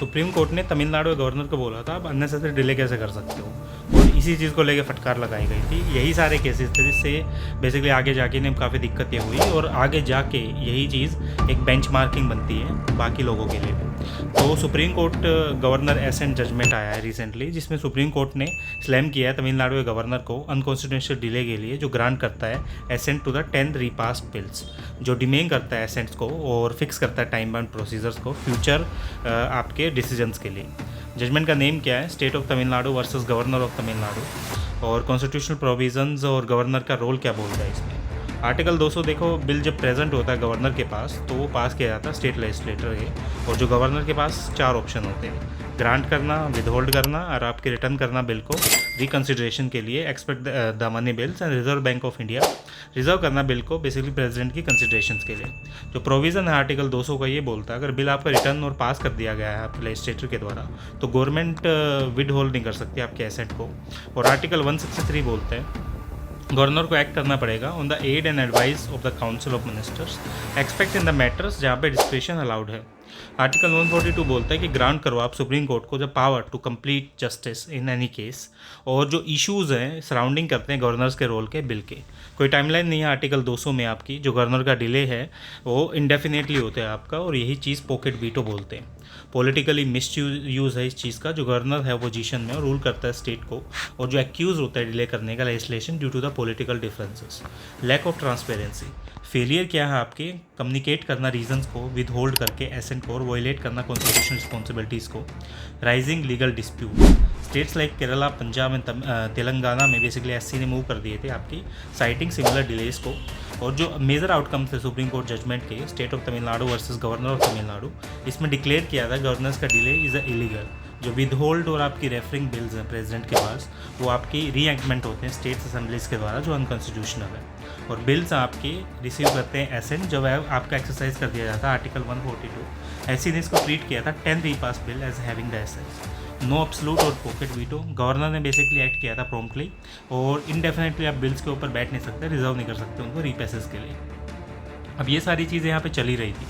Supreme court ने तमिलनाडु के governor को बोला था आप अननेसेसरी डिले कैसे कर सकते हो, और इसी चीज़ को लेकर फटकार लगाई गई थी। यही सारे केसेस थे जिससे बेसिकली आगे जाके इन्हें काफ़ी दिक्कतें हुई, और आगे जाके यही चीज़ एक बेंचमार्किंग बनती है बाकी लोगों के लिए। तो Supreme Court governor assent judgement आया है रिसेंटली, जिसमें सुप्रीम कोर्ट ने स्लैम किया है तमिलनाडु के गवर्नर को अनकॉन्स्टिट्यूशनल डिले के लिए, जो ग्रांट करता है एसेंट टू द 10 रीपास्ट बिल्स, जो डिमेन करता है एसेंट्स को और फिक्स करता है टाइम बाउंड प्रोसीजर्स को फ्यूचर आपके डिसीजंस के लिए। जजमेंट का नेम क्या है, state of Tamil Nadu versus governor of Tamil Nadu, और कॉन्स्टिट्यूशनल प्रोविजंस और गवर्नर का रोल क्या बोलता है इसमें। आर्टिकल 200 देखो, बिल जब प्रेजेंट होता है गवर्नर के पास तो वो पास किया जाता है स्टेट लेजिस्लेटर है, और जो गवर्नर के पास 4 ऑप्शन होते हैं, ग्रांट करना, विदहोल्ड करना और आपके रिटर्न करना बिल को रिकन्सिडरेशन के लिए, expect the money bills, and reserve bank of India reserve करना बिल को बेसिकली प्रेसिडेंट की कंसिडरेशन के लिए। जो प्रोविज़न है आर्टिकल 200 का ये बोलता है अगर बिल आपका रिटर्न और पास कर दिया गया है आपके लेजिस्लेटर के द्वारा तो गवर्नमेंट विद होल्ड नहीं कर सकती आपके एसेट को। और आर्टिकल 163 बोलते हैं गवर्नर को एक्ट करना पड़ेगा on the aid and advice of the council of ministers expect in the matters जहाँ पे डिस्क्रिप्शन अलाउड है। आर्टिकल 142 बोलता है कि ग्रांट करो आप सुप्रीम कोर्ट को the power to complete justice in any case, और जो इश्यूज़ हैं सराउंडिंग करते हैं गवर्नर्स के रोल के बिल के। कोई टाइमलाइन नहीं है आर्टिकल 200 में आपकी, जो गवर्नर का डिले है वो इंडेफिनेटली होता है आपका, और यही चीज़ पॉकेट वीटो बोलते हैं। पॉलिटिकली मिस यूज़ है इस चीज़ का, जो गवर्नर है अपोजिशन में और रूल करता है स्टेट को, और जो एक्यूज होता है डिले करने का legislation due to the political differences. Lack of transparency, failure क्या है आपके कम्युनिकेट करना रीजंस को, विद होल्ड करके एसेंट को, और वॉयलेट करना कॉन्स्टिट्यूशनल रिस्पॉन्सिबिलिटीज़ को। Rising legal dispute, states like Kerala, Punjab and Telangana में बेसिकली एससी ने मूव कर दिए थे आपकी साइटिंग सिमिलर डिलेज को। और जो मेजर आउटकम थे सुप्रीम कोर्ट जजमेंट के, state of Tamil Nadu versus governor of Tamil Nadu, इसमें डिक्लेयर किया था गवर्नर्स का डिले इज़ अ इलीगल। जो विद होल्ड और आपकी रेफरिंग बिल्स हैं प्रेसिडेंट के पास, वो आपकी रीएक्टमेंट होते हैं स्टेट्स असेंबलीज के द्वारा, जो अनकॉन्स्टिट्यूशनल है। और बिल्स आपके रिसीव करते हैं एसेंट, जब आपका एक्सरसाइज कर दिया जाता है आर्टिकल 142। ऐसी ने इसको ट्रीट किया था 10 repass bill as having the assents. No absolute और पॉकेट वीटो, गवर्नर ने बेसिकली एक्ट किया था प्रॉम्प्टली, और इनडेफिनेटली आप बिल्स के ऊपर बैठ नहीं सकते, रिजर्व नहीं कर सकते उनको रीपैसेज के लिए। अब ये सारी चीज़ें यहाँ पे चली रही थी।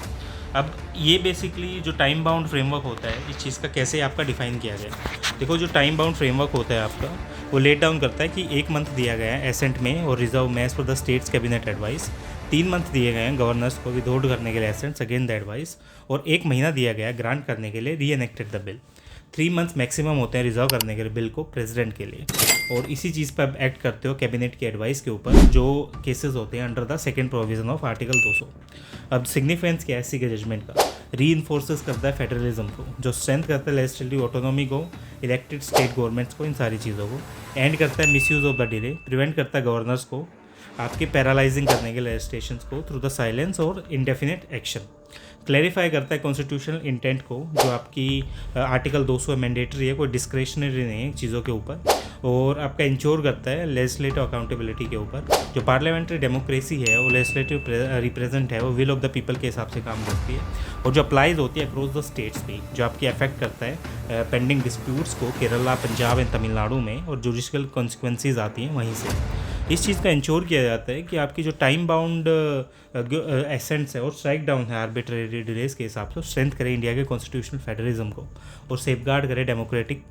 अब ये बेसिकली जो टाइम बाउंड फ्रेमवर्क होता है इस चीज़ का कैसे आपका डिफाइन किया गया। देखो, जो टाइम बाउंड फ्रेमवर्क होता है आपका वो लेट डाउन करता है कि 1 मंथ दिया गया है एसेंट में और रिजर्व में as per the states cabinet advice, 3 month दिए गए हैं गवर्नर्स को विदहोल्ड करने के लिए एसेंट्स अगेन द एडवाइस, और 1 महीना दिया गया है ग्रांट करने के लिए री enacted the bill. 3 month maximum होते हैं रिजर्व करने के लिए बिल को प्रेसिडेंट के लिए, और इसी चीज़ पर आप एक्ट करते हो कैबिनेट की एडवाइस के ऊपर, जो केसेस होते हैं under the second provision of article 200। अब सिग्निफिकेंस क्या है इसी के जजमेंट का, री इन्फोर्सेस करता है फेडरलिज्म को, जो स्ट्रेंथ करता है लेजिस्लेटिव ऑटोनॉमी को, इलेक्टेड स्टेट गवर्नमेंट्स को, इन सारी चीज़ों को। एंड करता है misuse of the delay, prevent करता है गवर्नर्स को आपके पैरालाइजिंग करने के लेजिस्लेशन को थ्रू द साइलेंस और इंडेफिनिट एक्शन। क्लैरिफाई करता है कॉन्स्टिट्यूशनल इंटेंट को, जो आपकी आर्टिकल 200 मैंडेटरी है, कोई डिस्क्रिशनरी नहीं है चीज़ों के ऊपर, और आपका इंश्योर करता है लेजिस्लेटिव अकाउंटेबिलिटी के ऊपर। जो पार्लियामेंट्री डेमोक्रेसी है वो लेजिस्लेटिव रिप्रेजेंट है, वो विल ऑफ द पीपल के हिसाब से काम करती है, और जो अप्लाइज होती है अक्रॉस द स्टेट्स पे, जो आपकी अफेक्ट करता है पेंडिंग डिस्प्यूट्स को केरला, पंजाब एंड तमिलनाडु में, और जुडिशियल कॉन्सिक्वेंसीज आती हैं वहीं से। इस चीज़ का इंश्योर किया जाता है कि आपकी जो टाइम बाउंड एसेंट्स है और स्ट्राइक डाउन है आर्बिट्रेरी डिलेज के हिसाब से, स्ट्रेंथ करे इंडिया के कॉन्स्टिट्यूशनल फेडरलिज्म को और सेफगार्ड करे डेमोक्रेटिक